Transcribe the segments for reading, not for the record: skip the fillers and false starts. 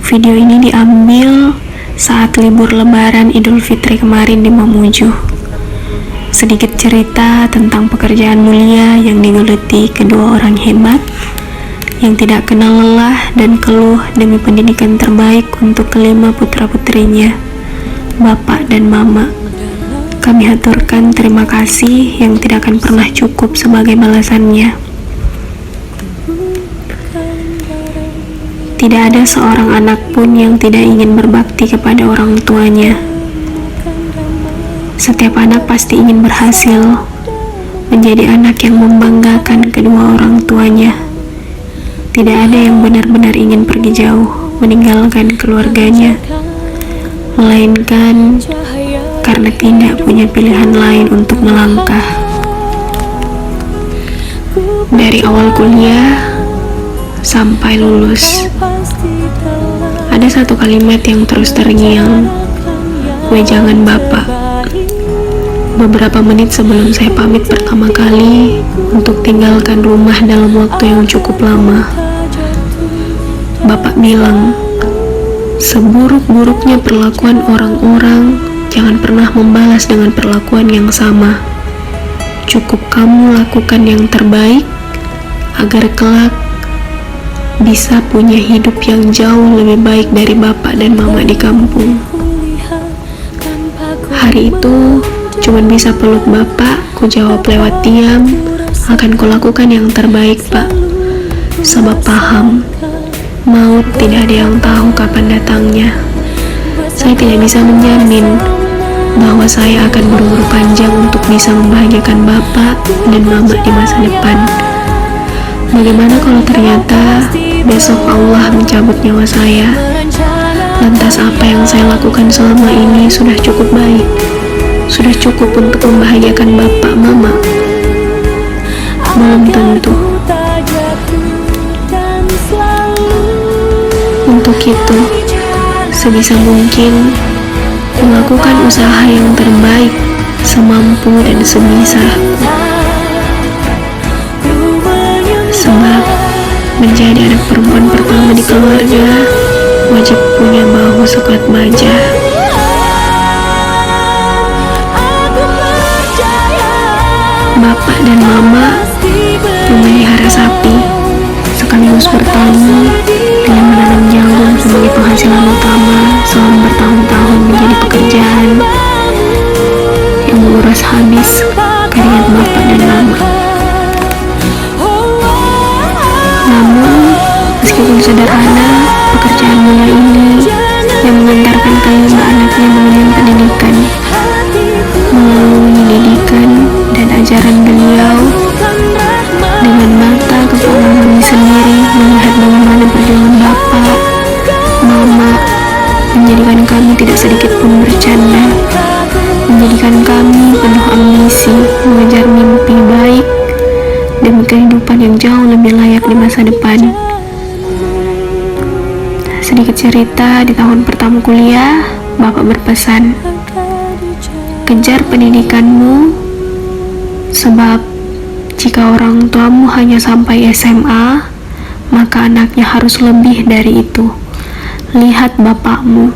Video ini diambil saat libur Lebaran Idul Fitri kemarin di Mamuju. Sedikit cerita tentang pekerjaan mulia yang digeluti kedua orang hebat yang tidak kenal lelah dan keluh demi pendidikan terbaik untuk kelima putra-putrinya, Bapak dan Mama. Kami haturkan terima kasih yang tidak akan pernah cukup sebagai balasannya. Tidak ada seorang anak pun yang tidak ingin berbakti kepada orang tuanya. Setiap anak pasti ingin berhasil menjadi anak yang membanggakan kedua orang tuanya. Tidak ada yang benar-benar ingin pergi jauh meninggalkan keluarganya, melainkan karena tidak punya pilihan lain untuk melangkah. Dari awal kuliah sampai lulus, ada satu kalimat yang terus terngiang, "Wejangan Bapak." Beberapa menit sebelum saya pamit pertama kali untuk tinggalkan rumah dalam waktu yang cukup lama, Bapak bilang, "Seburuk-buruknya perlakuan orang-orang, jangan pernah membalas dengan perlakuan yang sama. Cukup kamu lakukan yang terbaik agar kelak bisa punya hidup yang jauh lebih baik dari Bapak dan Mama di kampung." Hari itu cuman bisa peluk Bapak, ku jawab lewat diam, "Akan kulakukan yang terbaik, Pak." Sebab paham, maut tidak ada yang tahu kapan datangnya. Saya tidak bisa menjamin bahwa saya akan berumur panjang untuk bisa membahagiakan Bapak dan Mama di masa depan. Bagaimana kalau ternyata besok Allah mencabut nyawa saya? Lantas apa yang saya lakukan selama ini sudah cukup baik? Sudah cukup untuk membahagiakan Bapak, Mama? Belum tentu. Untuk itu, sebisa mungkin melakukan usaha yang terbaik semampu dan sebisa. Sebab menjadi anak perempuan pertama di keluarga wajib punya bahu sekuat baja. Bapak dan Mama memelihara sapi, sekaligus bertani dengan menanam jagung sebagai penghasilan utama selama bertahun-tahun menjadi pekerjaan yang menguras habis keringat Bapak dan Mama. Namun, meskipun sederhana, pekerjaan mulia ini yang mengantarkan kelima anaknya mengenyam pendidikan, melalui didikan dan ajaran beliau, dengan mata kepala kami sendiri melihat bagaimana perjuangan Bapak, Mama, menjadikan kami tidak sedikit pun bercanda, menjadikan kami penuh ambisi mengejar mimpi baik demi kehidupan yang jauh lebih layak di masa depan. Sedikit cerita, di tahun pertama kuliah, Bapak berpesan, "Kejar pendidikanmu, sebab jika orang tuamu hanya sampai SMA, maka anaknya harus lebih dari itu. Lihat bapakmu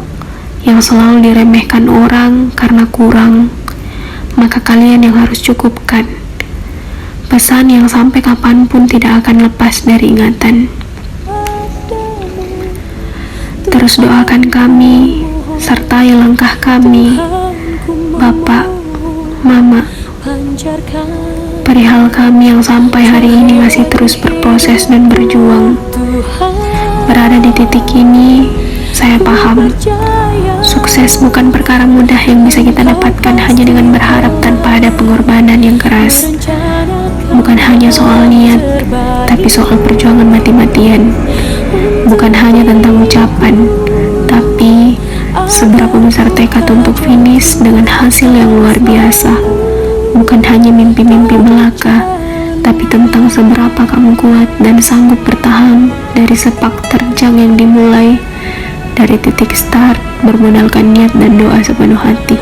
yang selalu diremehkan orang karena kurang, maka kalian yang harus cukupkan." Pesan yang sampai kapanpun tidak akan lepas dari ingatan. Terus doakan kami, sertai langkah kami, Bapak, Mama, perihal kami yang sampai hari ini masih terus berproses dan berjuang. Berada di titik ini, saya paham, sukses bukan perkara mudah yang bisa kita dapatkan hanya dengan berharap tanpa ada pengorbanan yang keras. Bukan hanya soal niat, tapi soal perjuangan mati-matian. Bukan hanya tentang ucapan, tapi seberapa besar tekad untuk finish dengan hasil yang luar biasa. Bukan hanya mimpi-mimpi belaka, tapi tentang seberapa kamu kuat dan sanggup bertahan dari sepak terjang yang dimulai dari titik start bermodalkan niat dan doa sepenuh hati.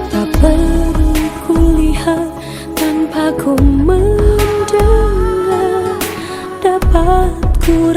Tak perlu kulihat tanpa ku mendengar, dapat ku